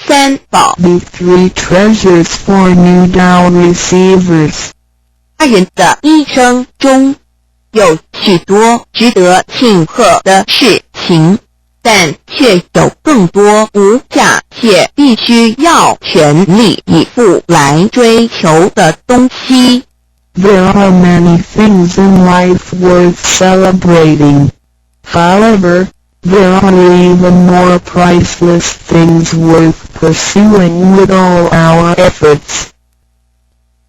三宝 The three treasures for new Tao receivers. 他人的一生中有许多值得庆贺的事情，但却有更多无价且必须要全力以赴来追求的东西。There are many things in life worth celebrating. However, there are even more priceless things worth pursuing with all our efforts.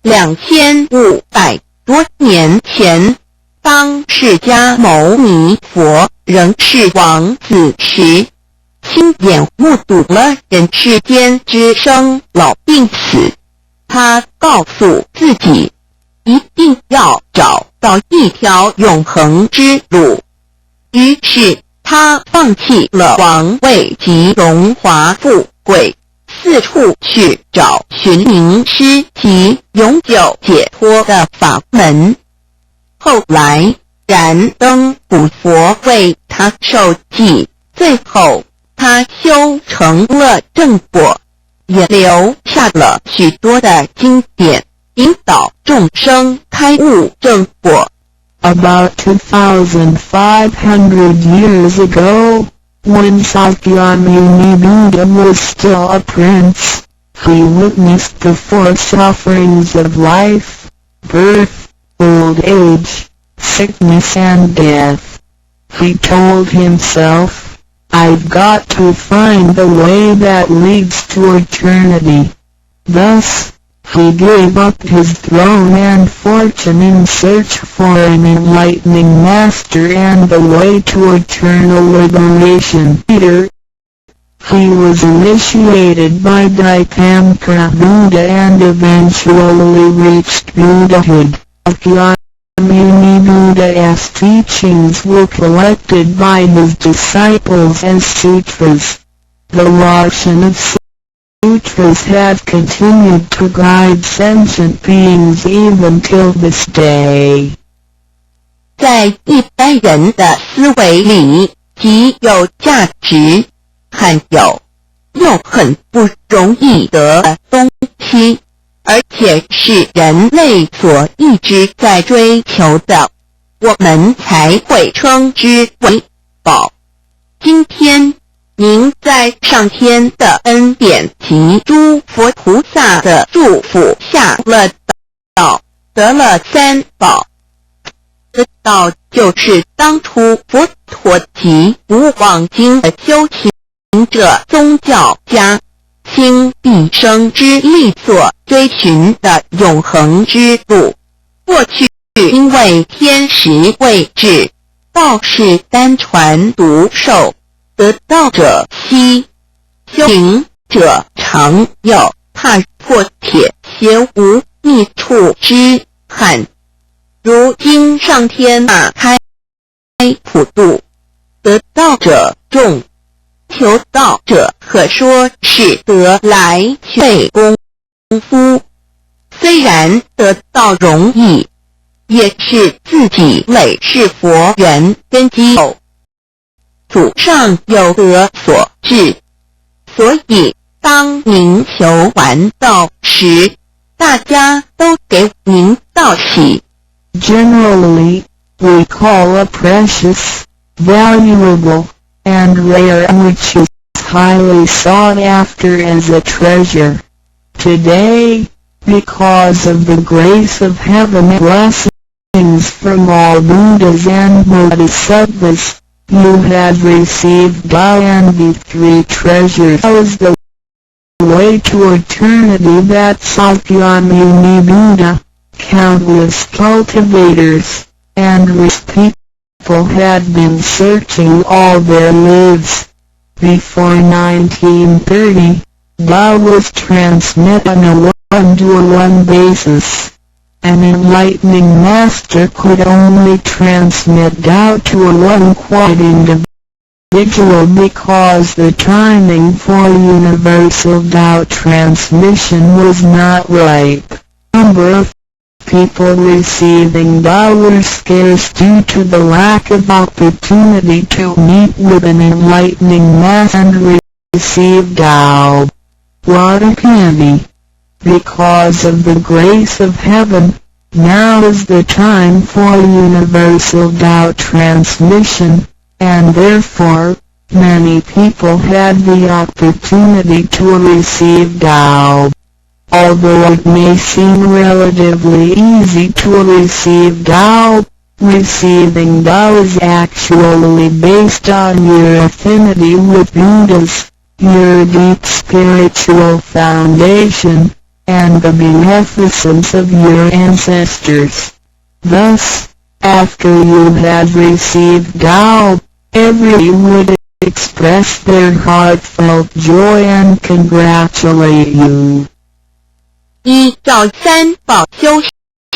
2500多年前，当释迦牟尼佛仍是王子时，亲眼目睹了人世间之生老病死。他告诉自己，一定要找到一条永恒之路。于是他放弃了王位及荣华富贵，四处去找寻名师及永久解脱的法门。后来燃灯古佛为他受记，最后他修成了正果，也留下了许多的经典，引导众生开悟正果。About 2,500 years ago, when Sakyamuni Buddha was still a prince, he witnessed the four sufferings of life: birth, old age, sickness and death. He told himself, "I've got to find the way that leads to eternity." Thus, he gave up his throne and fortune in search for an enlightening master and the way to eternal liberation. Later, he was initiated by Daipankara Buddha and eventually reached Buddhahood. Sakyamuni Buddha's teachings were collected by his disciples as sutras. The Darshan of Sutras have continued to guide sentient beings even till this day. 在一般人的思维里，极有价值、罕有又很不容易得的东西，而且是人类所一直在追求的，我们才会称之为宝。今天您在上天的恩典及诸佛菩萨的祝福下了道，得了三宝。这道就是当初佛陀及无妄经的修行者宗教家倾毕生之力所追寻的永恒之路。过去因为天时未至，道是单传独授，得道者稀，修行者常有，踏破铁鞋无觅处之憾。如今上天大开普渡，得道者众，求道者可说是得来费功夫。虽然得道容易，也是自己累世佛缘根基祖上有德所致。所以当您求完道时，大家都给您道喜。Generally, we call a precious, valuable, and rare which is highly sought after as a treasure. Today, because of the grace of heaven and blessings from all Buddhas and Bodhisattvas, you have received Tao and the three treasures as the way to eternity that Sakyamuni Buddha, countless cultivators, and rich people had been searching all their lives. Before 1930, Tao was transmitted on a one-to-one basis. An enlightening master could only transmit Tao to a one-quite individual because the timing for universal Tao transmission was not ripe. Number of people receiving Tao were scarce due to the lack of opportunity to meet with an enlightening master and receive Tao. What a pity! Because of the grace of heaven, now is the time for universal Tao transmission, and therefore, many people had the opportunity to receive Tao. Although it may seem relatively easy to receive Tao, receiving Tao is actually based on your affinity with Buddhas, your deep spiritual foundation, and the beneficence of your ancestors. Thus, after you have received Tao, everyone would express their heartfelt joy and congratulate you. 依照三宝修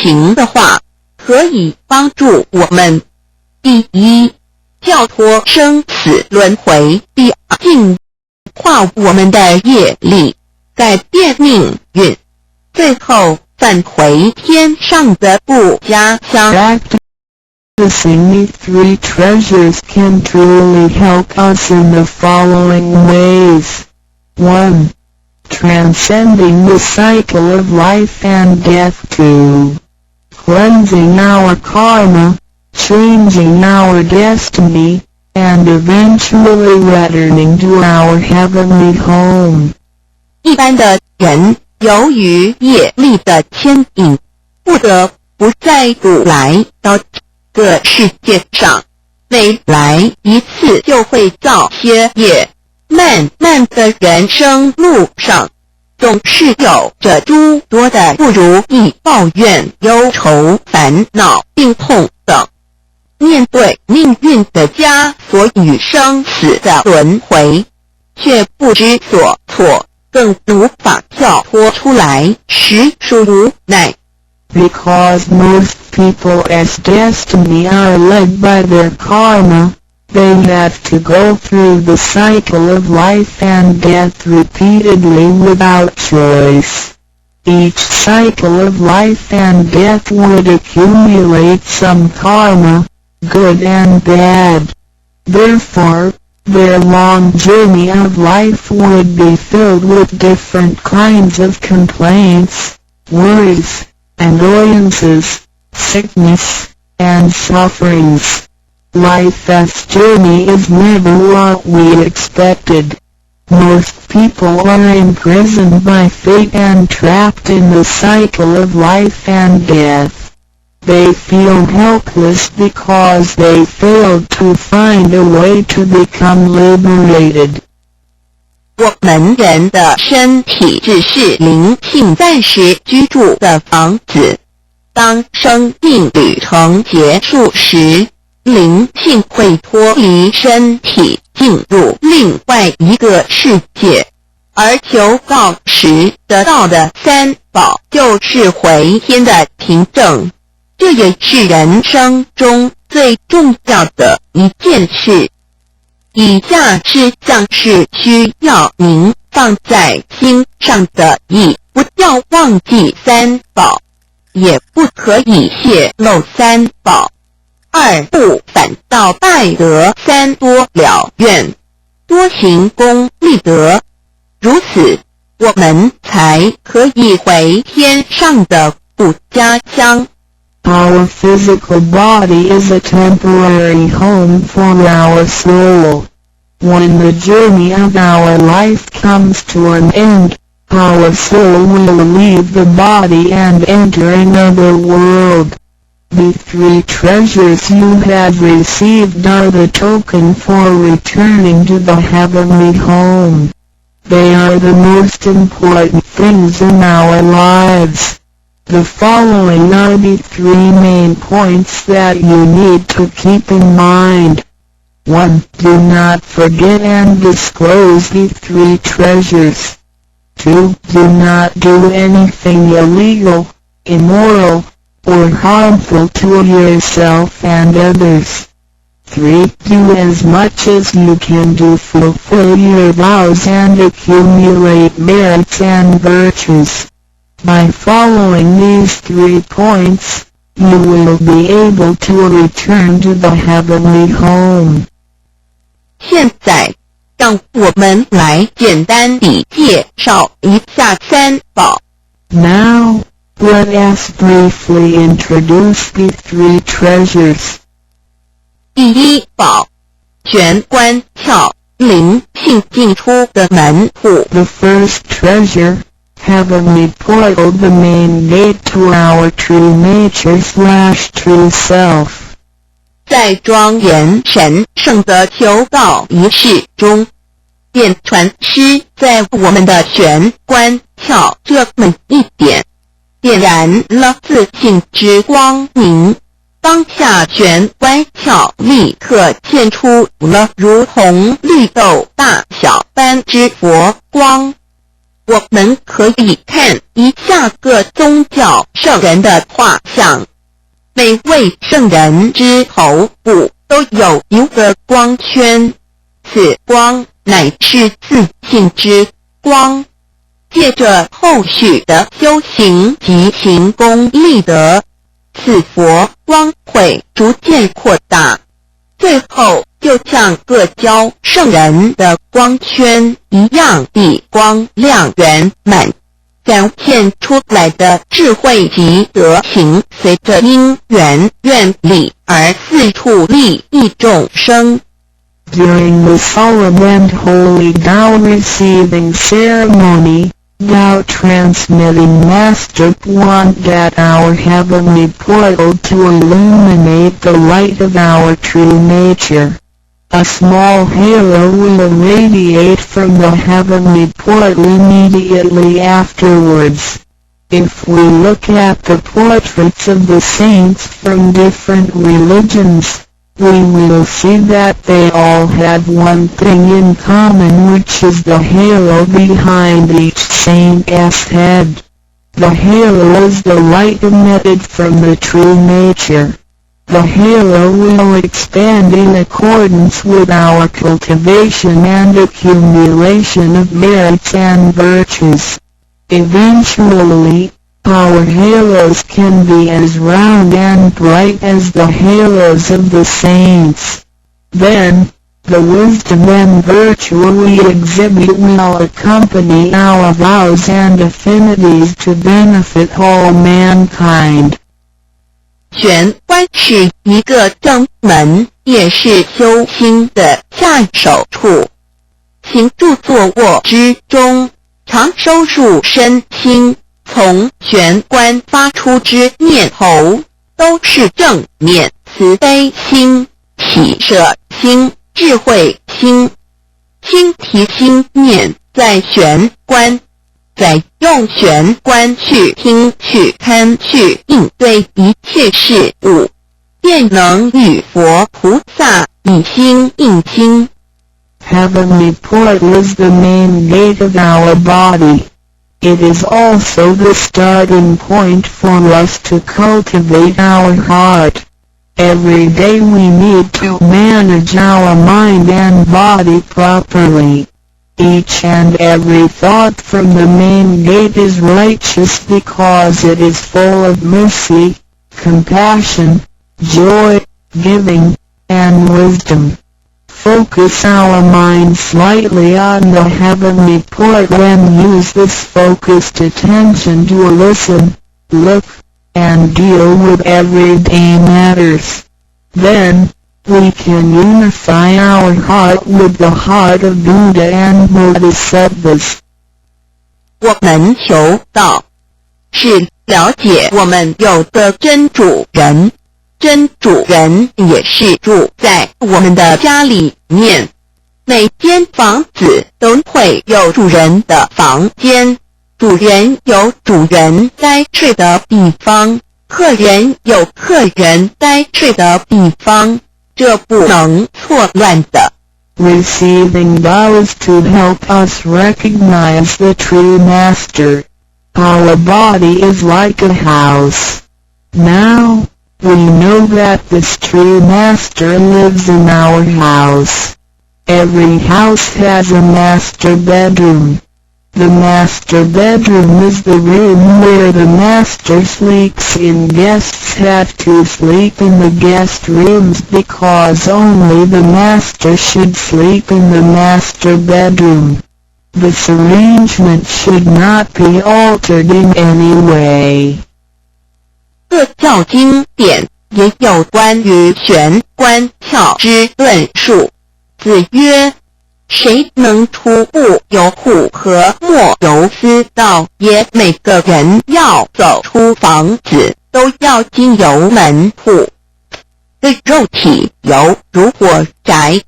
行的话，可以帮助我们：第一，跳脱生死轮回；第二，净化我们的业力，改变命运；最后返回天上的故家乡。Practicing these three treasures can truly help us in the following ways. 1. Transcending the cycle of life and death. 2. Cleansing our karma, changing our destiny, and eventually returning to our heavenly home. 一般的人由于业力的牵引，不得不再度来到这个世界上，每来一次就会造些业。漫漫的人生路上，总是有着诸多的不如意、抱怨、忧愁、烦恼、病痛等。面对命运的枷锁与生死的轮回，却不知所措，更无法跳脱出来，实属无奈。Because most people as destiny are led by their karma, they have to go through the cycle of life and death repeatedly without choice. Each cycle of life and death would accumulate some karma, good and bad. Therefore, their long journey of life would be filled with different kinds of complaints, worries, annoyances, sickness, and sufferings. Life's journey is never what we expected. Most people are imprisoned by fate and trapped in the cycle of life and death. They feel helpless because they failed to find a way to become liberated. 我们人的身体只是灵性暂时居住的房子，当生命旅程结束时，灵性会脱离身体，进入另外一个世界，而求告时得到的三宝就是回天的凭证。这也是人生中最重要的一件事。以下是像是需要您放在心上的意，不要忘记三宝，也不可以泄露三宝。二不反倒败德，三多了愿，多行功立德，如此我们才可以回天上的故家乡。Our physical body is a temporary home for our soul. When the journey of our life comes to an end, our soul will leave the body and enter another world. The three treasures you have received are the token for returning to the heavenly home. They are the most important things in our lives. The following are the three main points that you need to keep in mind. 1. Do not forget and disclose the three treasures. 2. Do not do anything illegal, immoral, or harmful to yourself and others. 3. Do as much as you can to fulfill your vows and accumulate merits and virtues. By following these 3 points, you will be able to return to the heavenly home. 现在，让我们来简单地介绍一下三宝。Now, let us briefly introduce the three treasures. 第一宝，玄关窍，灵性进出的门户。The first treasure, heavenly portal, the main gate to our true nature/true self. 在庄严神圣的求道仪式中，电传师在我们的玄关窍这么一点，点燃了自信之光明。当下玄关窍立刻现出了如同绿豆大小般之佛光。我们可以看一下各宗教圣人的画像，每位圣人之头部都有一个光圈，此光乃是自信之光。借着后续的修行及行功立德，此佛光会逐渐扩大，最后就像各教圣人的光圈一样地光亮圆满，展现出来的智慧及德行随着因缘愿力而四处利益众生。During the solemn and holy Tao receiving ceremony, Tao transmitting Master wanted at our heavenly portal to illuminate the light of our true nature. A small halo will irradiate from the heavenly portal immediately afterwards. If we look at the portraits of the saints from different religions, we will see that they all have one thing in common, which is the halo behind each saint's head. The halo is the light emitted from the true nature. The halo will expand in accordance with our cultivation and accumulation of merits and virtues. Eventually, our halos can be as round and bright as the halos of the saints. Then, the wisdom and virtue we exhibit will accompany our vows and affinities to benefit all mankind. 玄关是一个正门，也是修心的下手处。行住坐卧之中，常收入身心，从玄关发出之念头，都是正面慈悲心、喜舍心、智慧心。心提心念在玄关，再用玄关去听、去看、去应对一切事物，便能与佛菩萨以心应心。Heavenly portal is the main gate of our body. It is also the starting point for us to cultivate our heart. Every day we need to manage our mind and body properly. Each and every thought from the main gate is righteous because it is full of mercy, compassion, joy, giving, and wisdom. Focus our mind slightly on the heavenly portal and use this focused attention to listen, look, and deal with everyday matters. Then, we can unify our heart with the heart of Buddha and Bodhisattvas. 我们求道，是了解我们有的真主人。真主人也是住在我们的家里面，每间房子都会有主人的房间，主人有主人该睡的地方，客人有客人该睡的地方，这不能错乱的。Receiving vows to help us recognize the true master. Our body is like a house. Now, we know that this true master lives in our house. Every house has a master bedroom. The master bedroom is the room where the master sleeps in. Guests have to sleep in the guest rooms because only the master should sleep in the master bedroom. This arrangement should not be altered in any way. 各教经典也有关于玄关窍之论述。子曰：谁能初步由户和莫由私道也？每个人要走出房子，都要经由门户。对肉体犹如火宅，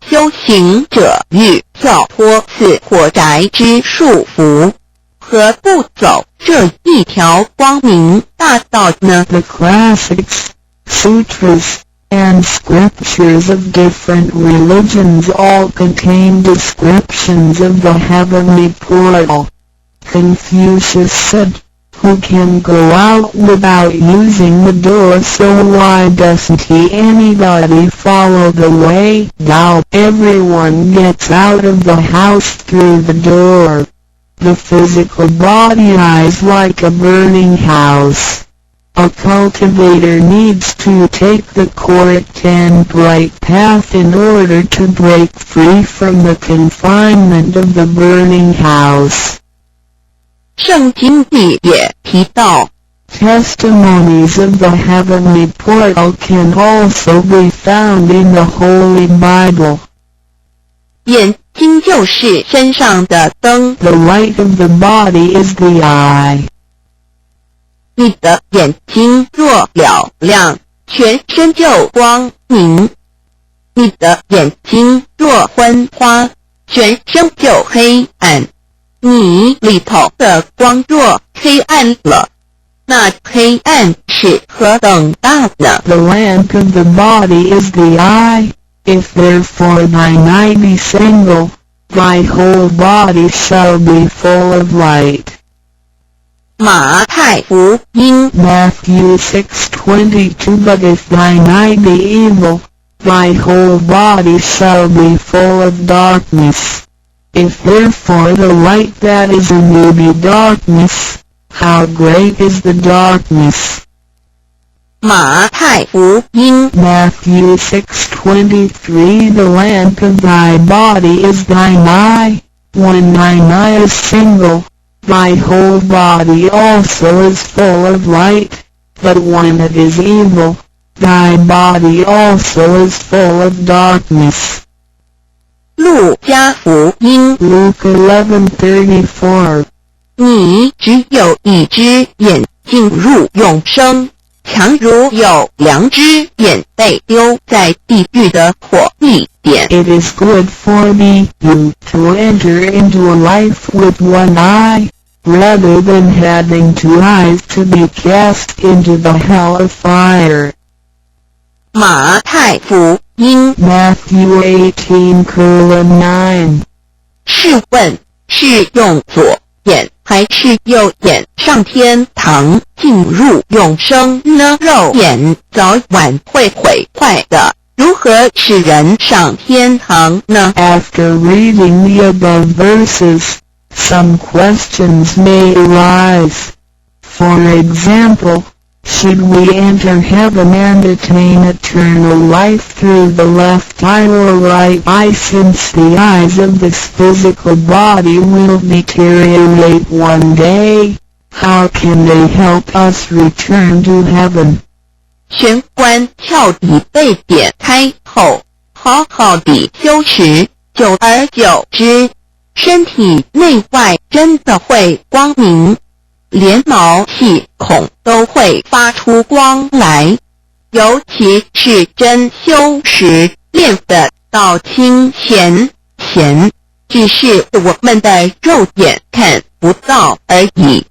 修行者欲跳脱此火宅之束缚，何不走这一条光明大道呢？ The classics, sutras, and scriptures of different religions all contain descriptions of the heavenly portal. Confucius said, "Who can go out without using the door? So why doesn't anybody follow the way? Now everyone gets out of the house through the door." The physical body is like a burning house. A cultivator needs to take the correct and right path in order to break free from the confinement of the burning house. 圣经里也提到 Testimonies of the heavenly portal can also be found in the Holy Bible. 眼睛就是身上的灯， The light of the body is the eye. 你的眼睛若了亮，全身就光明；你的眼睛若昏花，全身就黑暗。你里头的光若黑暗了，那黑暗是何等大呢？ The lamp of the body is the eye. If therefore thine eye be single, thy whole body shall be full of light. 马太福音 Matthew 6:22 But if thine eye be evil, thy whole body shall be full of darkness. If therefore the light that is in you be darkness, how great is the darkness? 马太福音 Matthew 6:23 The lamp of thy body is thine eye. When thine eye is single, thy whole body also is full of light. But when it is evil, thy body also is full of darkness. 路加福音 Luke 11:34你只有一只眼进入永生，强如有两只眼被丢在地狱的火里点。 It is good for thee, you, to enter into a life with one eye, rather than having two eyes to be cast into the hell of fire. 马太福音 Matthew 18:9试问是用左眼还是右眼上天堂进入永生呢？肉眼早晚会毁坏的，如何使人上天堂呢？ After reading the above verses, some questions may arise. For example, should we enter heaven and attain eternal life through the left eye or right eye, since the eyes of this physical body will deteriorate one day? How can they help us return to heaven? 玄关窍已被点开后，好好地修持，久而久之，身体内外真的会光明，连毛细孔都会发出光来。尤其是真修持练得到清闲，只是我们的肉眼看不到而已。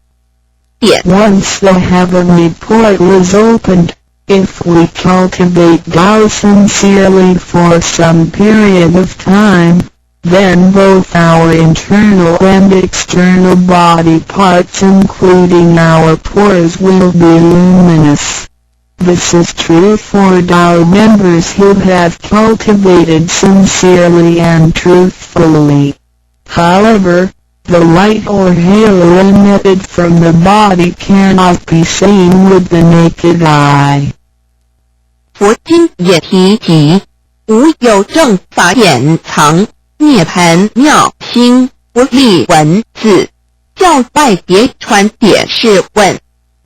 点 Once the heavenly portal is opened, if we cultivate Tao sincerely for some period of time, then both our internal and external body parts including our pores will be luminous. This is true for Tao members who have cultivated sincerely and truthfully. However, The light or halo emitted from the body cannot be seen with the naked eye. 佛经也提及，无有正法典藏，涅盘妙心，不立文字，教外别传解释问。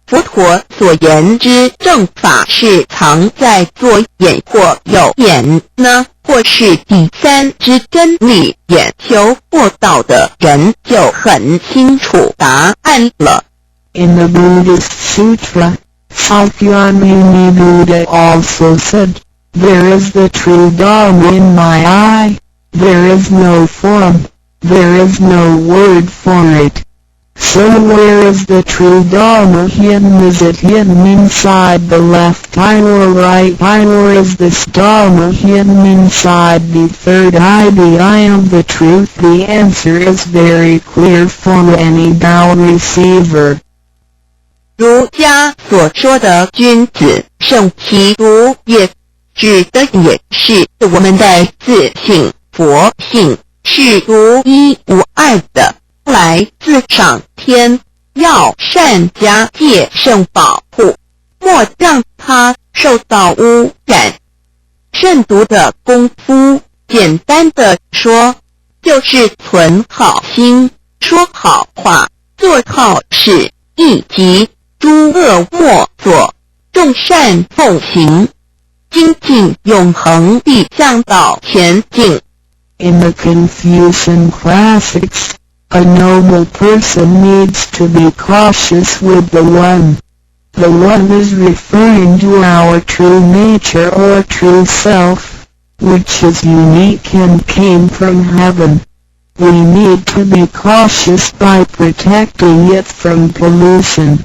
佛陀所言之正法是藏在左眼或右眼呢，或是第三之真理眼？求获道的人就很清楚答案了。In the Buddhist Sutra, Sakyamuni Buddha also said, "There is the true Dharma in my eye, there is no form, there is no word for it. So where is the true Dharma hidden? Is it hidden inside the left eye or right eye, or is this Dharma hidden inside the third eye, the eye of the truth?" The answer is very clear for any Tao receiver. 儒家所说的君子圣其儒也，指的也是我们的自性佛性，是独一无二的，来自上天，要善加戒慎保护，莫让它受到污染。慎独的功夫，简单的说，就是存好心，说好话，做好事，以及诸恶莫作，众善奉行，精进永恒地向导前进。In the Confucian classics, a noble person needs to be cautious with the One. The One is referring to our true nature or true self, which is unique and came from heaven. We need to be cautious by protecting it from pollution.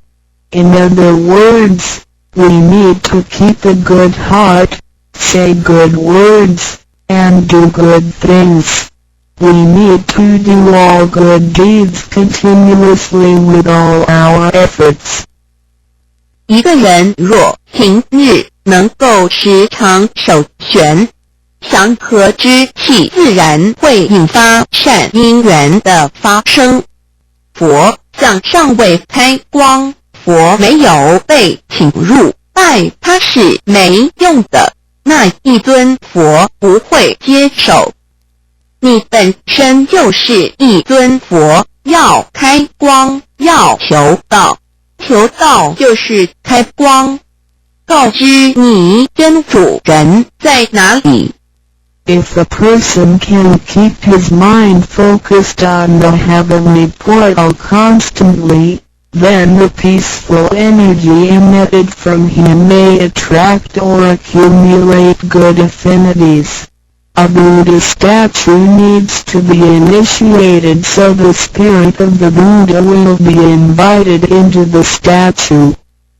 In other words, we need to keep a good heart, say good words, and do good things. We need to do all good deeds continuously with all our efforts. 一个人若平日能够时常守权，祥和之气自然会引发善因缘的发生。佛像尚未开光，佛没有被请入，拜他是没用的，那一尊佛不会接受。你本身就是一尊佛，要开光，要求道，求道就是开光，告知你真主人在哪里。If a person can keep his mind focused on the heavenly portal constantly, then the peaceful energy emitted from him may attract or accumulate good affinities. A Buddha statue needs to be initiated so the spirit of the Buddha will be invited into the statue.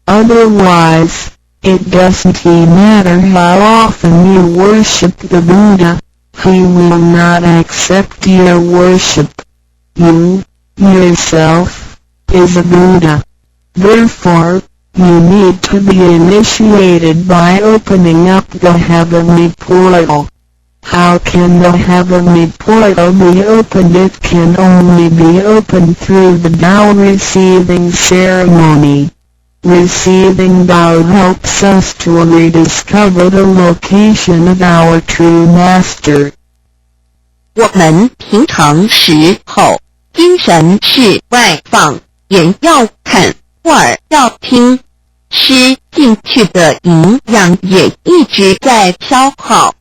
Otherwise, it doesn't matter how often you worship the Buddha, he will not accept your worship. You, yourself, is a Buddha. Therefore, you need to be initiated by opening up the heavenly portal. How can the heavenly portal be opened? It can only be opened through the Tao receiving ceremony. Receiving Tao helps us to rediscover the location of our true master. 我们平常时候，精神是外放，眼要看，耳要听，吃进去的营养也一直在消耗。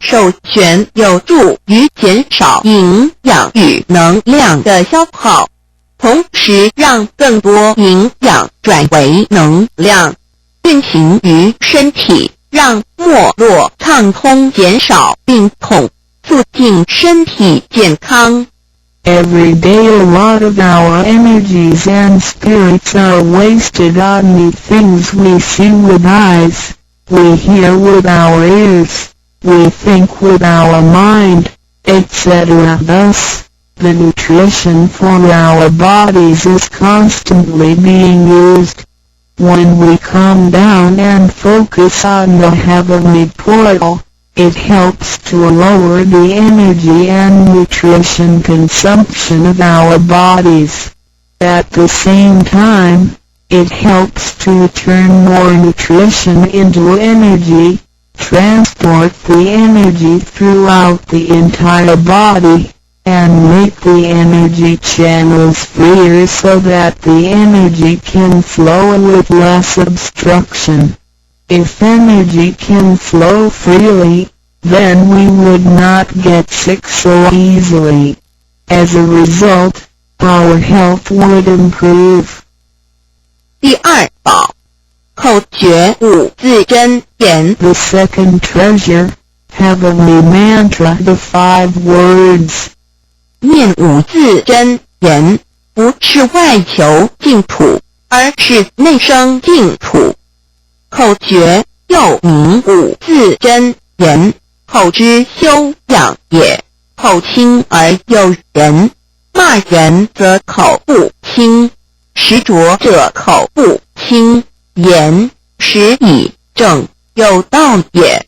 守权有助于减少营养与能量的消耗，同时让更多营养转为能量，运行于身体，让脉络畅通，减少病痛，促进身体健康。Every day a lot of our energies and spirits are wasted on the things we see with eyes, we hear with our ears, we think with our mind, etc. Thus, the nutrition for our bodies is constantly being used. When we calm down and focus on the heavenly portal, It helps to lower the energy and nutrition consumption of our bodies. At the same time, it helps to turn more nutrition into energy, transport the energy throughout the entire body, and make the energy channels freer so that the energy can flow with less obstruction. If energy can flow freely, then we would not get sick so easily. As a result, our health would improve. 第二宝，口诀五字真言。 The second treasure, heavenly mantra, the 5 words. 念五字真言，不是外求净土，而是内生净土。口诀又名五字真言，口之修养也。口轻而诱人，骂人则口不轻，实着者口不轻，言实以正，有道也。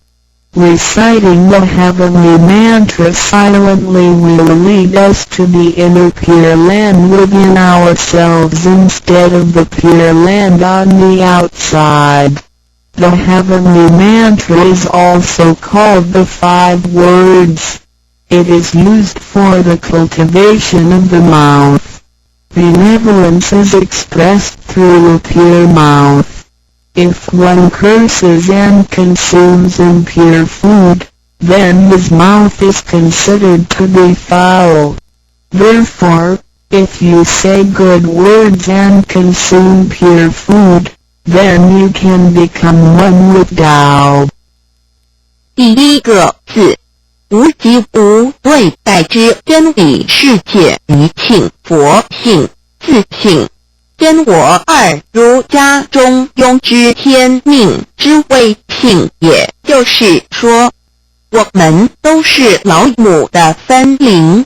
Reciting the heavenly mantra silently will lead us to the inner Pure Land within ourselves instead of the Pure Land on the outside. The heavenly mantra is also called the 5 words. It is used for the cultivation of the mouth. Benevolence is expressed through a pure mouth. If one curses and consumes impure food, then his mouth is considered to be foul. Therefore, if you say good words and consume pure food, then you can become one with Tao. 第一个字，无极无对待之真理世界一性佛性自性。真我二如家中庸之天命之谓性，也就是说，我们都是老母的分灵，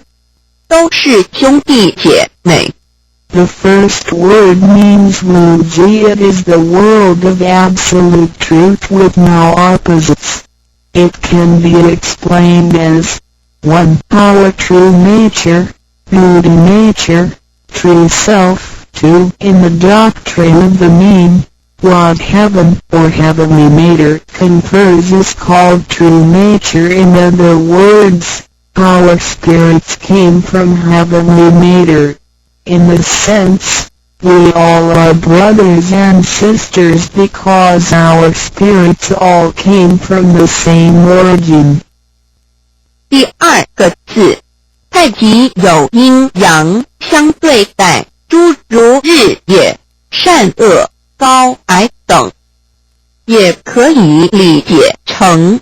都是兄弟姐妹。The first word means Wuji. It is the world of absolute truth with no opposites. It can be explained as 1. Our true nature, beauty nature, true self. 2. In the doctrine of the mean, what heaven or heavenly matter confers is called true nature. In other words, our spirits came from heavenly matter. In this sense, we all are brothers and sisters because our spirits all came from the same origin. 第二个字，太极有阴阳相对待。诸如日也，善恶、高矮等，也可以理解成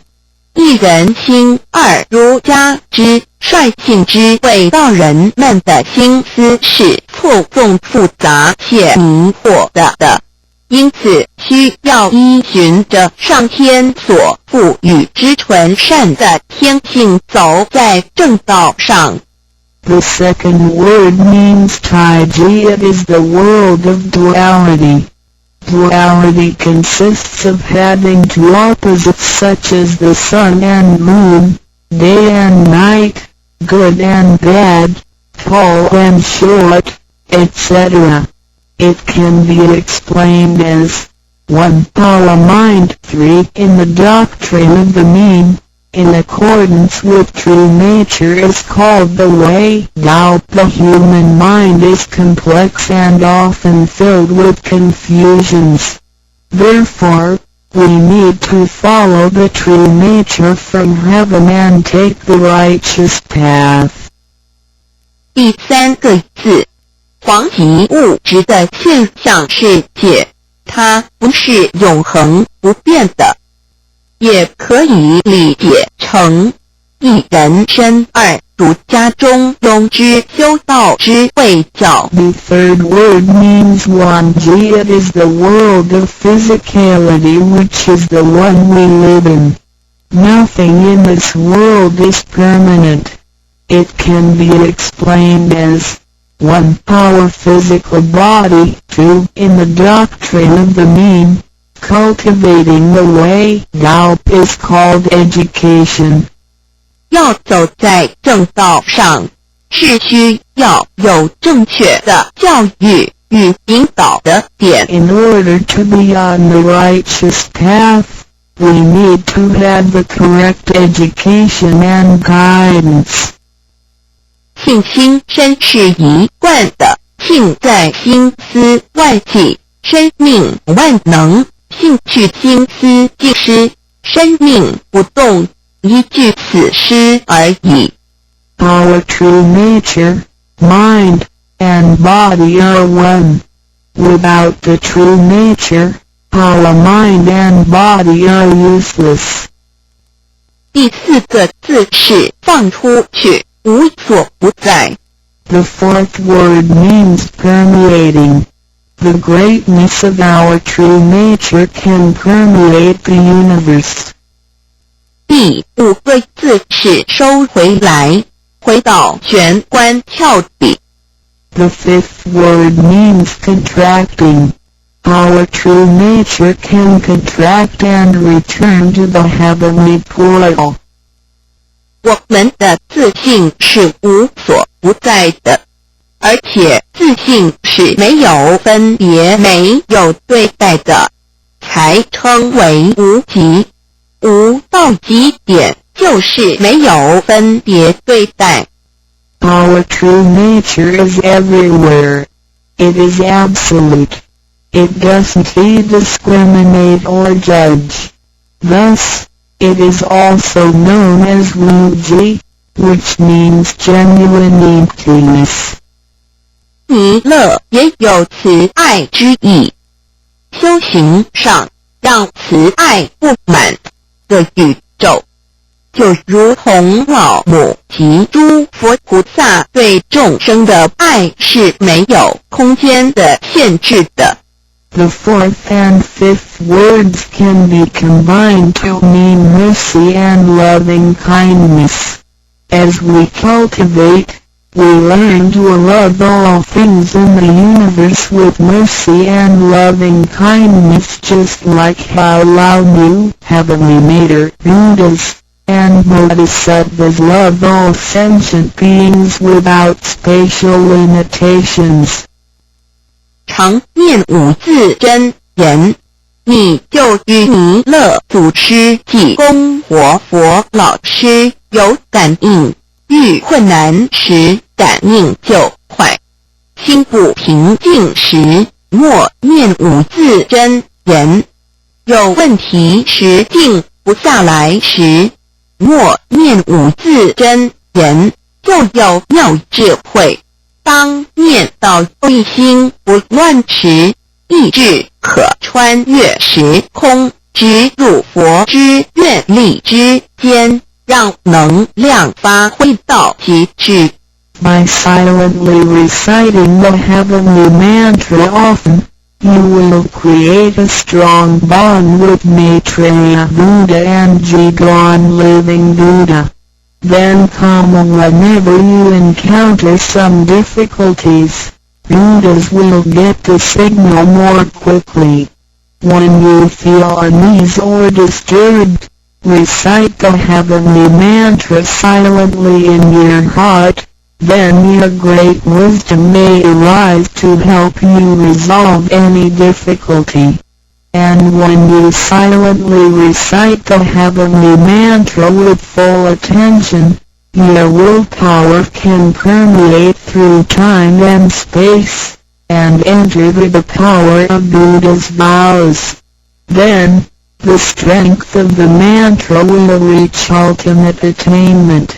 一人心二如家之率性之谓道人们的心思是错综复杂且迷惑的，因此需要依循着上天所赋予之纯善的天性走在正道上。The second word means Taiji. It is the world of duality. Duality consists of having 2 opposites such as the sun and moon, day and night, good and bad, tall and short, etc. It can be explained as 1. Our mind. 3. In the doctrine of the mean, in accordance with true nature is called the way. Tao. The human mind is complex and often filled with confusions. Therefore, we need to follow the true nature from heaven and take the righteous path. 第三个字，黄极物质的现象世界，它不是永恒不变的。也可以理解成一人身二如家中庸之修道之谓教。 The third word means Wanji. It is the world of physicality which is the one we live in. Nothing in this world is permanent. It can be explained as 1. Our physical body. 2. In the doctrine of the mean, Cultivating the way Lao is called education. 要走在正道上，是需要有正确的教育与引导的点。In order to be on the righteous path, we need to have the correct education and guidance. 信心身是一贯的，信在心思万计，生命万能，兴趣心思尽失，生命不动，一具死尸而已。Our true nature, mind, and body are one. Without the true nature, our mind and body are useless. 第四个字是放出去，无所不在。The fourth word means permeating. The greatness of our true nature can permeate the universe. 第五个字是收回来，回到玄关窍底。The fifth word means contracting. Our true nature can contract and return to the heavenly portal. 我们的自信是无所不在的，而且自信是没有分别、没有对待的，才称为无极。无到极点就是没有分别对待。Our true nature is everywhere. It is absolute. It doesn't discriminate or judge. Thus, it is also known as Wuji, which means genuine emptiness. 弥勒也有慈爱之意，修行上让慈爱布满的宇宙，就如同老母及诸佛菩萨对众生的爱是没有空间的限制的。The fourth and fifth words can be combined to mean mercy and loving kindness. As we cultivate, we learn to love all things in the universe with mercy and loving kindness, just like how Lao knew Heavenly Mater, Buddhas, and Bodhisattvas love all sentient beings without spatial limitations. 常念五字真言，你就与弥勒祖师及供活佛老师有感应，遇困难时感应就快，心不平静时默念五字真言，有问题时静不下来时默念五字真言，就有妙智慧。当念到一心不乱时，意志可穿越时空，直入佛之愿力之间，让能量发挥到极致。By silently reciting the heavenly mantra often, you will create a strong bond with Maitreya Buddha and Jigon Living Buddha. Then whenever you encounter some difficulties, Buddhas will get the signal more quickly. When you feel uneasy or disturbed, recite the heavenly mantra silently in your heart, then your great wisdom may arise to help you resolve any difficulty. And when you silently recite the heavenly mantra with full attention, your willpower can permeate through time and space, and enter the power of Buddha's vows. Then, the strength of the mantra will reach ultimate attainment.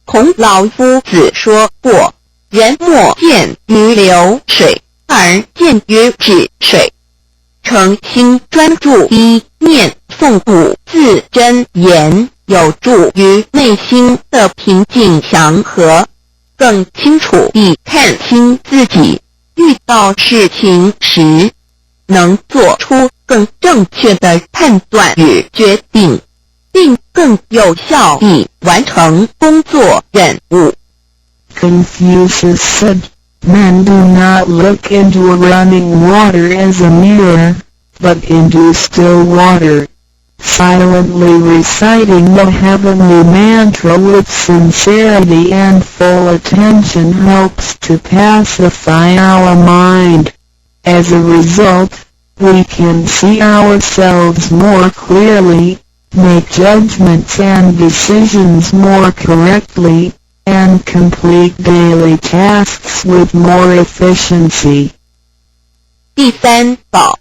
孔老夫子说过，人莫见于流水，而见于止水。诚心专注一念诵五字真言，有助于内心的平静祥和，更清楚地看清自己，遇到事情时能做出更正确的判断与决定，并更有效地完成工作任务。Confucius said, Men do not look into running water as a mirror, but into still water. Silently reciting the heavenly mantra with sincerity and full attention helps to pacify our mind. As a result, we can see ourselves more clearly, make judgments and decisions more correctly, and complete daily tasks with more efficiency. 第三宝，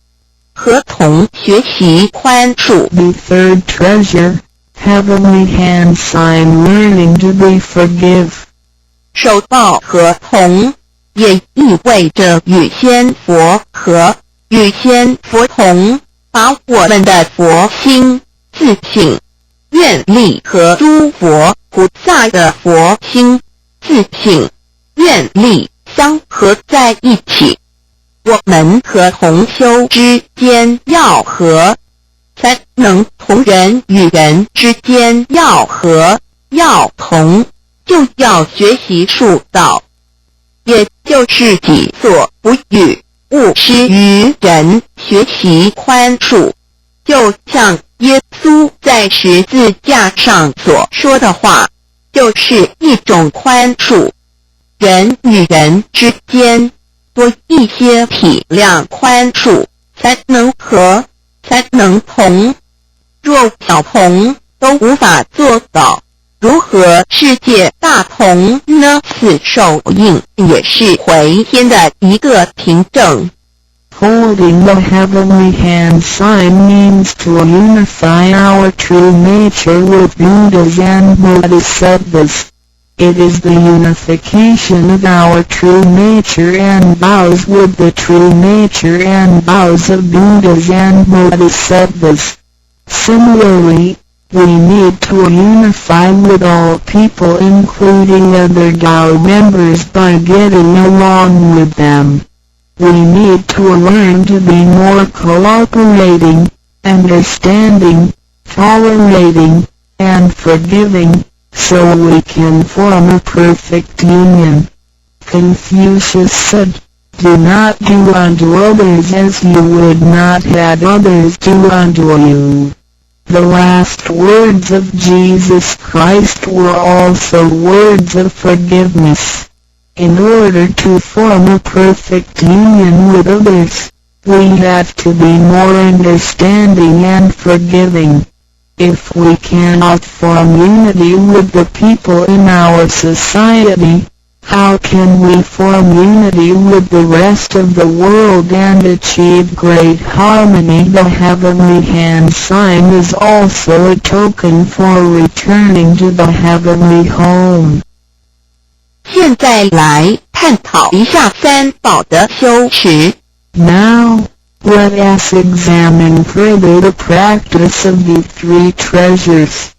合同学习宽恕。 The third treasure, heavenly hand sign learning to be forgive. 手抱合同也意味着与仙佛合，与仙佛同，把我们的佛心、自性、愿力和诸佛菩萨的佛心、自性、愿力相合在一起。我们和同修之间要和，才能同人与人之间要和要同，就要学习恕道，也就是己所不欲，勿施于人，学习宽恕。就像耶稣在十字架上所说的话，就是一种宽恕。人与人之间多一些体谅宽恕，才能和，才能同。若小同都无法做到，如何世界大同呢？此手印也是回天的一个凭证。Holding the heavenly hand sign means to unify our true nature with Buddhas and Bodhisattvas. It is the unification of our true nature and vows with the true nature and vows of Buddhas and Bodhisattvas. Similarly, we need to unify with all people including other Tao members by getting along with them. We need to learn to be more cooperating, understanding, tolerating, and forgiving, so we can form a perfect union. Confucius said, "Do not do unto others as you would not have others do unto you." The last words of Jesus Christ were also words of forgiveness. In order to form a perfect union with others, we have to be more understanding and forgiving. If we cannot form unity with the people in our society, how can we form unity with the rest of the world and achieve great harmony? The heavenly hand sign is also a token for returning to the heavenly home. 现在来探讨一下三宝的修持。 Now, let us examine further the practice of the three treasures.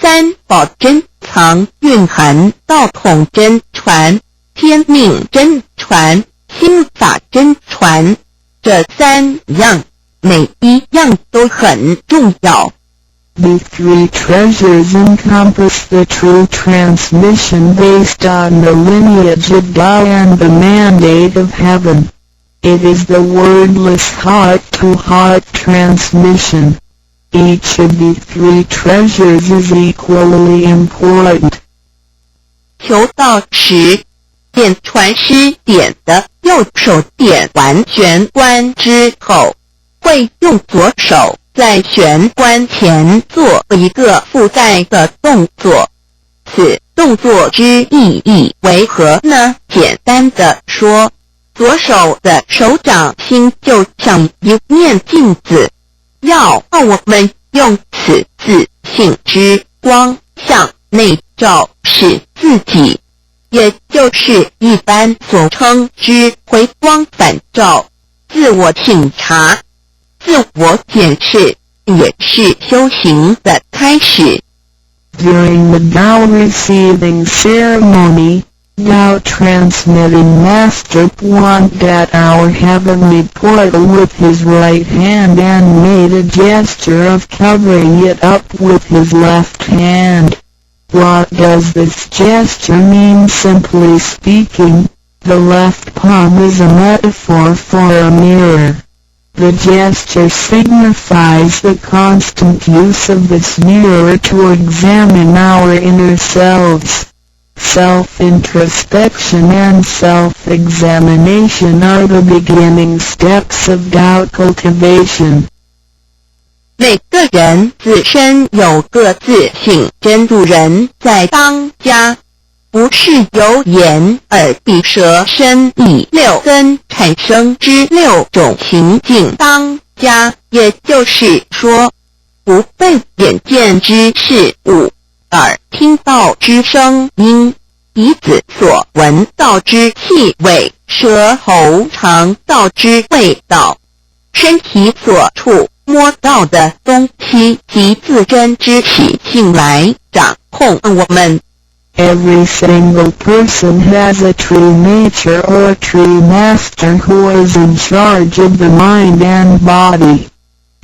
三宝珍藏蕴含道统真传、天命真传、心法真传，这三样每一样都很重要。The three treasures encompass the true transmission based on the lineage of Tao and the mandate of heaven. It is the wordless heart-to-heart transmission. Each of the three treasures is equally important. 求道时，点传师点的右手点完玄关之后，会用左手在玄关前做一个覆盖的动作。此动作之意义为何呢？简单的说，左手的手掌心就像一面镜子，要我们用此自性之光向内照视自己，也就是一般所称之回光返照，自我省察、自我检视，也是修行的开始。 During the Tao receiving ceremony, Tao transmitting Master pointed at our heavenly portal with his right hand and made a gesture of covering it up with his left hand. What does this gesture mean? Simply speaking, the left palm is a metaphor for a mirror. The gesture signifies the constant use of this mirror to examine our inner selves. Self-introspection and self-examination are the beginning steps of doubt cultivation. 每个人自身有各自性真主人在当家，不是由眼、耳、鼻、舌、身、意六根产生之六种情境当家，也就是说，不被眼见之事物、耳听到之声音、鼻子所闻到之气味、舌头尝到之味道、身体所触摸到的东西及自身之习性来掌控我们。Every single person has a true nature or a true master who is in charge of the mind and body.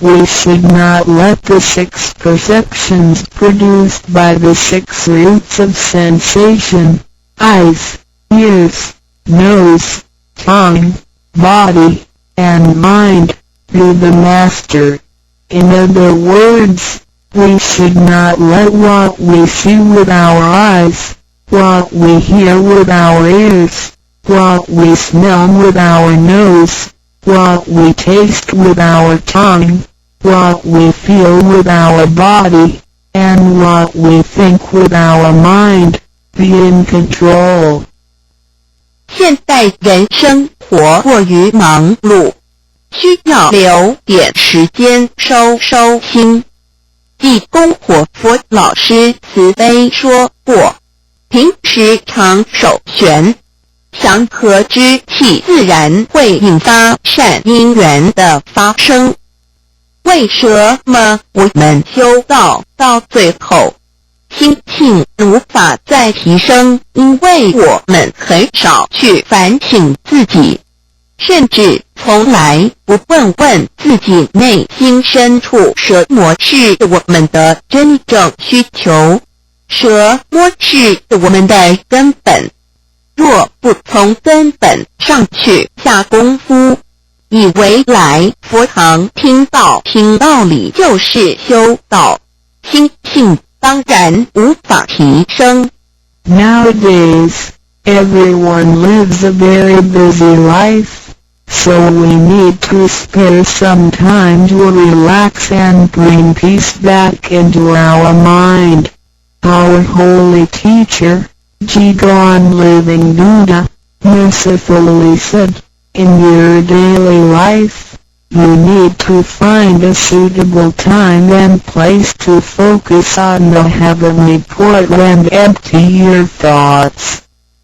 We should not let the 6 perceptions produced by the 6 roots of sensation, eyes, ears, nose, tongue, body, and mind, be the master. In other words, we should not let what we see with our eyes, what we hear with our ears, what we smell with our nose, what we taste with our tongue, what we feel with our body, and what we think with our mind, be in control. 现代人生活过于忙碌，需要留点时间收心。济公活佛老师慈悲说过，平时常守玄，祥和之气自然会引发善因缘的发生。为什么我们修道到最后，心性无法再提升？因为我们很少去反省自己，甚至从来不问自己内心深处什么是我们的真正需求，什么是我们的根本。若不从根本上去下功夫，以为来佛堂听道理就是修道，心性当然无法提升。Nowadays, everyone lives a very busy life, so we need to spare some time to relax and bring peace back into our mind. Our holy teacher, Jigon Living Buddha, mercifully said, in your daily life, you need to find a suitable time and place to focus on the heavenly portal and empty your thoughts.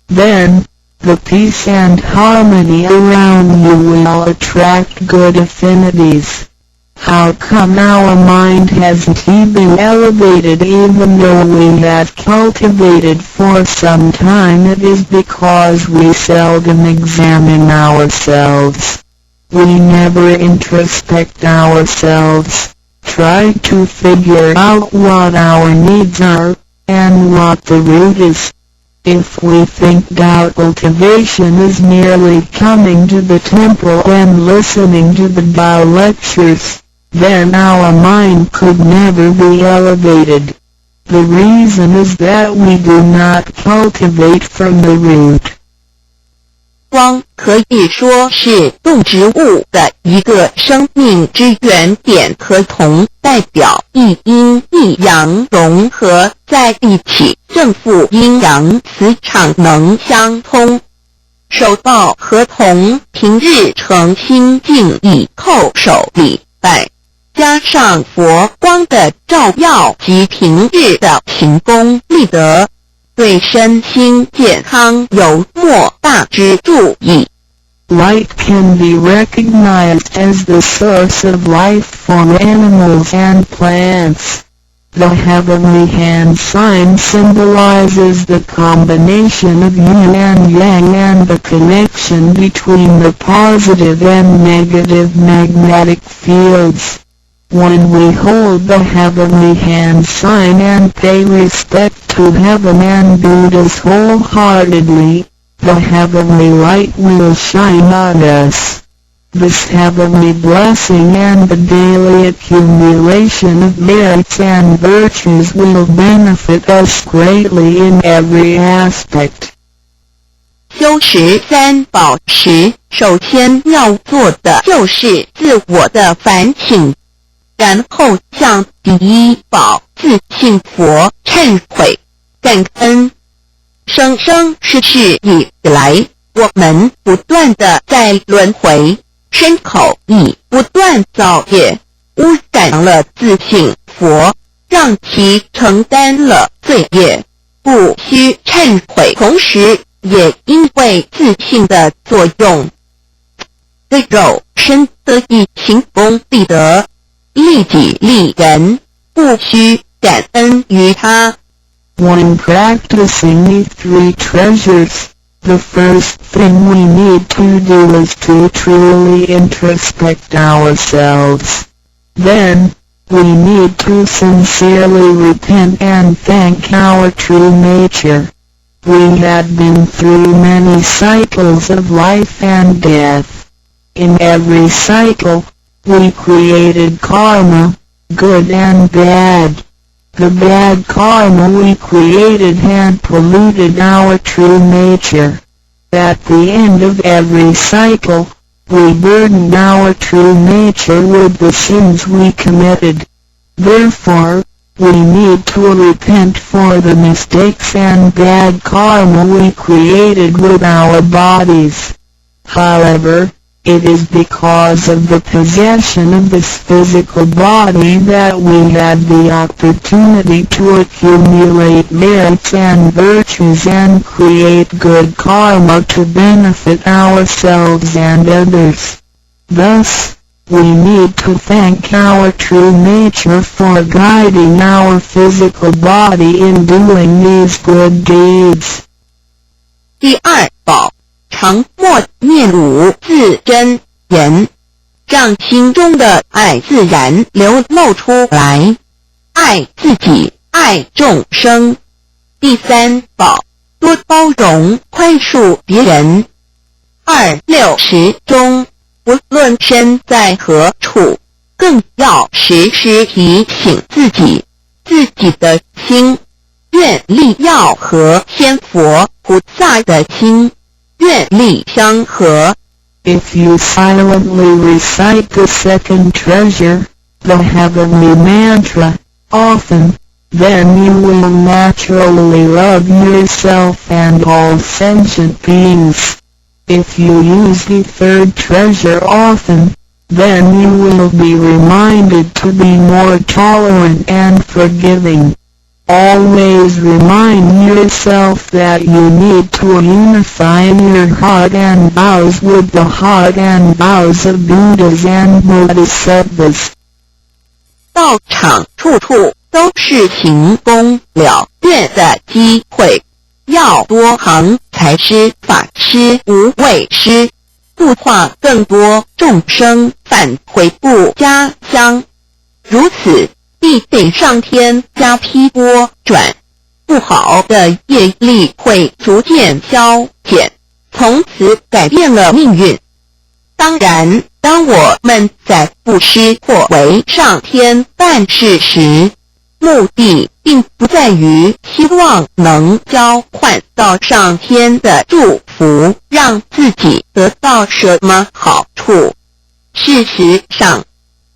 Then, the peace and harmony around you will attract good affinities. How come our mind hasn't been elevated even though we have cultivated for some time? It is because we seldom examine ourselves. We never introspect ourselves, try to figure out what our needs are, and what the root is. If we think doubt cultivation is merely coming to the temple and listening to the Tao lectures, then our mind could never be elevated. The reason is that we do not cultivate from the root. 光可以说是动植物的一个生命之原点和铜代表一阴一阳融合在一起，正负阴阳磁场能相通。手抱和铜平日诚心敬意叩首礼拜，加上佛光的照耀及平日的行功立德，对身心健康有莫大之助益。Light can be recognized as the source of life for animals and plants. The heavenly hand sign symbolizes the combination of yin and yang and the connection between the positive and negative magnetic fields. When we hold the heavenly hand sign and pay respect to heaven and Buddhas wholeheartedly, the heavenly light will shine on us. This heavenly blessing and the daily accumulation of merits and virtues will benefit us greatly in every aspect. 修持三宝时，首先要做的就是自我的反省，然后向第一宝自信佛忏悔感恩。生生世世以来，我们不断地在轮回，身口意不断造业，污染了自信佛，让其承担了罪业，不需忏悔。同时也因为自信的作用，对肉身得以行功立德，利己利人，不需感恩于他。When practicing these three treasures, the first thing we need to do is to truly introspect ourselves. Then, we need to sincerely repent and thank our true nature. We had been through many cycles of life and death. In every cycle, we created karma, good and bad. The bad karma we created had polluted our true nature. At the end of every cycle, we burdened our true nature with the sins we committed. Therefore, we need to repent for the mistakes and bad karma we created with our bodies. However, it is because of the possession of this physical body that we had the opportunity to accumulate merits and virtues and create good karma to benefit ourselves and others. Thus, we need to thank our true nature for guiding our physical body in doing these good deeds. 第二宝，常默念五字真言，让心中的爱自然流露出来，爱自己，爱众生。第三宝，多包容宽恕别人。26时中，不论身在何处，更要时时提醒自己，自己的心愿力要和仙佛菩萨的心愿力相合。 If you silently recite the second treasure, the heavenly mantra, often, then you will naturally love yourself and all sentient beings. If you use the third treasure often, then you will be reminded to be more tolerant and forgiving. Always remind yourself that you need to unify your heart and vows with the heart and vows of Buddhas and Bodhisattvas. 道场处处都是行功了愿的机会，要多行财施、法施、无畏施，度化更多众生返回不家乡。如此，必得上天加批拨转，不好的业力会逐渐消减，从此改变了命运。当然，当我们在布施或为上天办事时，目的并不在于希望能交换到上天的祝福，让自己得到什么好处。事实上，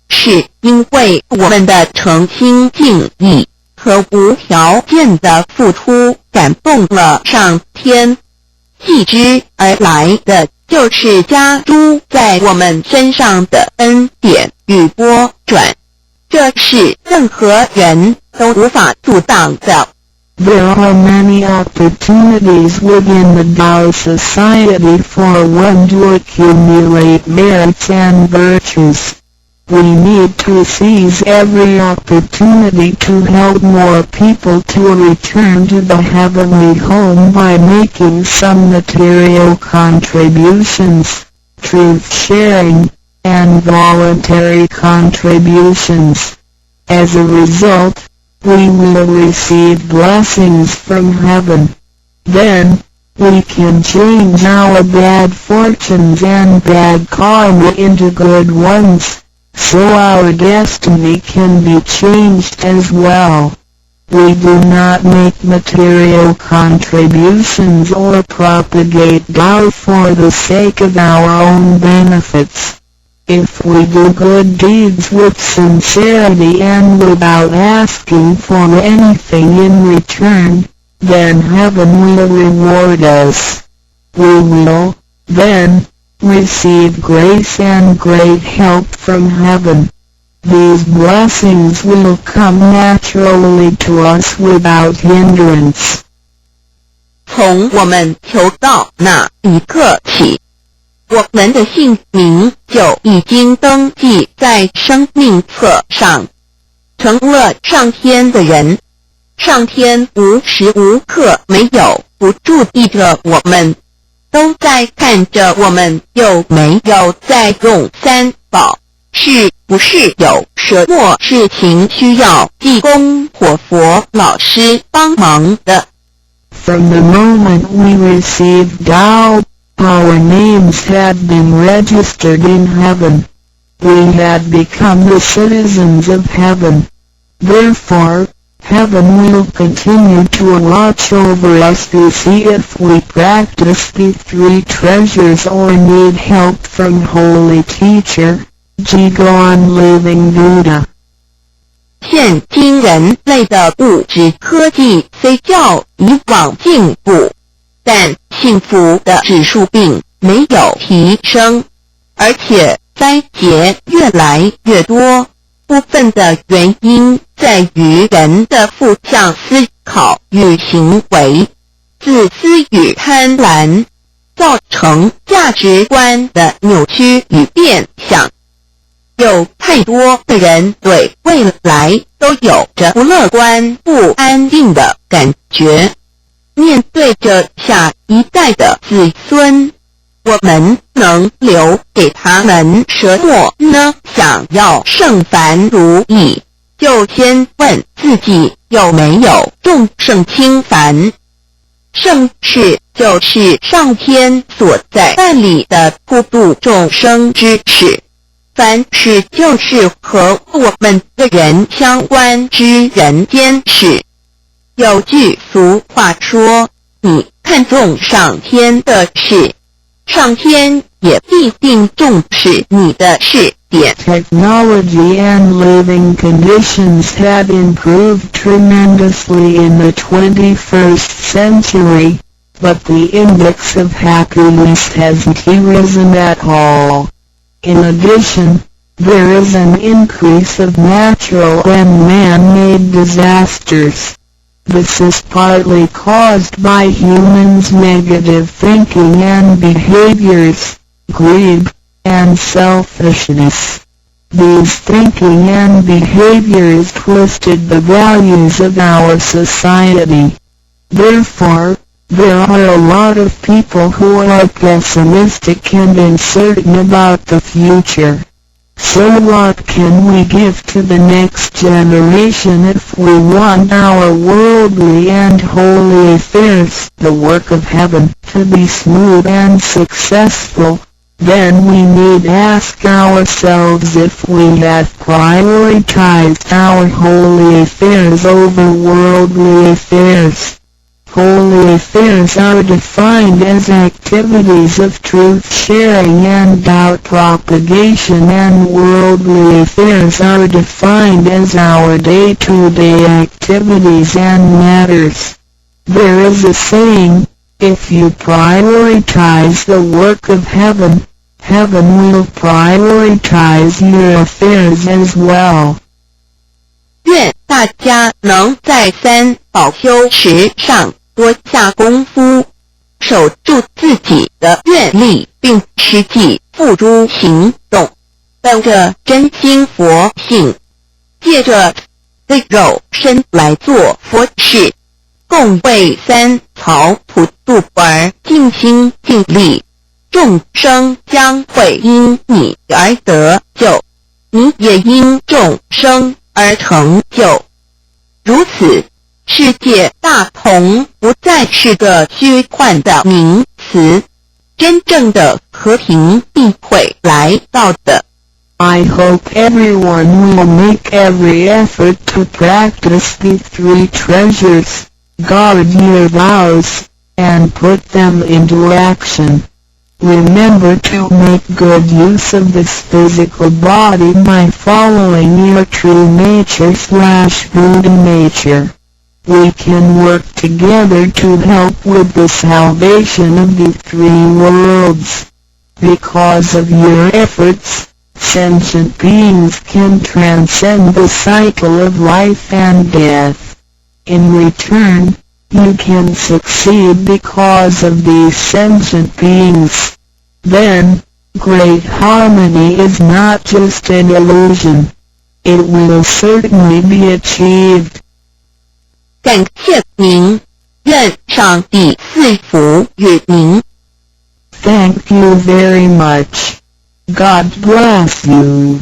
是因为我们的诚心敬意和无条件的付出感动了上天，继之而来的就是加诸在我们身上的恩典与拨转，这是任何人都无法阻挡的。There are many opportunities within the Tao society for one to accumulate merits and virtues. We need to seize every opportunity to help more people to return to the heavenly home by making some material contributions, truth sharing, and voluntary contributions. As a result, we will receive blessings from heaven. Then, We can change our bad fortunes and bad karma into good ones, so our destiny can be changed as well. We do not make material contributions or propagate doubt for the sake of our own benefits. If we do good deeds with sincerity and without asking for anything in return, then heaven will reward us. We will, then, receive grace and great help from heaven. These blessings will come naturally to us without hindrance. 从我们求道那一刻起，我们的姓名就已经登记在生命册上，成了上天的人。上天无时无刻没有不注意着我们，都在看着我们有没有在用三宝，是不是有什么事情需要济公活佛老师帮忙的。From the moment we received Tao, our names had been registered in heaven. We had become the citizens of heaven. Therefore, heaven will continue to watch over us to see if we practice the three treasures or need help from Holy Teacher, Jigon Living Buddha. 现今人类的物质科技虽较以往进步，但幸福的指数并没有提升，而且灾劫越来越多。部分的原因在于人的负向思考与行为，自私与贪婪，造成价值观的扭曲与变相。有太多的人对未来都有着不乐观、不安定的感觉。面对着下一代的子孙，我们能留给他们什么呢？想要圣凡如意，就先问自己有没有众圣轻凡。圣事就是上天所在办理的普度众生之事，凡事就是和我们个人相关之人间事。有句俗话说，你看重上天的事，上天也必定重视你的事点。 Technology and living conditions have improved tremendously in the 21st century, but the index of happiness hasn't risen at all. In addition, there is an increase of natural and man-made disasters. This is partly caused by humans' negative thinking and behaviors, greed, and selfishness. These thinking and behaviors twisted the values of our society. Therefore, there are a lot of people who are pessimistic and uncertain about the future. So what can we give to the next generation if we want our worldly and holy affairs, the work of heaven, to be smooth and successful? Then we need ask ourselves if we have prioritized our holy affairs over worldly affairs. Holy affairs are defined as activities of truth-sharing and doubt propagation, and worldly affairs are defined as our day-to-day activities and matters. There is a saying, if you prioritize the work of heaven, heaven will prioritize your affairs as well. 愿大家能在三宝修持上多下功夫，守住自己的愿力，并实际付诸行动，本着真心佛性，借着对肉身来做佛事，共为三曹普度而尽心尽力，众生将会因你而得救，你也因众生而成就。如此，世界大同不再是个虚幻的名词，真正的和平必会来到的。I hope everyone will make every effort to practice the three treasures, guard your vows, and put them into action. Remember to make good use of this physical body by following your true nature/Buddha nature. We can work together to help with the salvation of the three worlds. Because of your efforts, sentient beings can transcend the cycle of life and death. In return, you can succeed because of these sentient beings. Then, great harmony is not just an illusion. It will certainly be achieved. 感谢您，愿上帝赐福于您。Thank you very much. God bless you.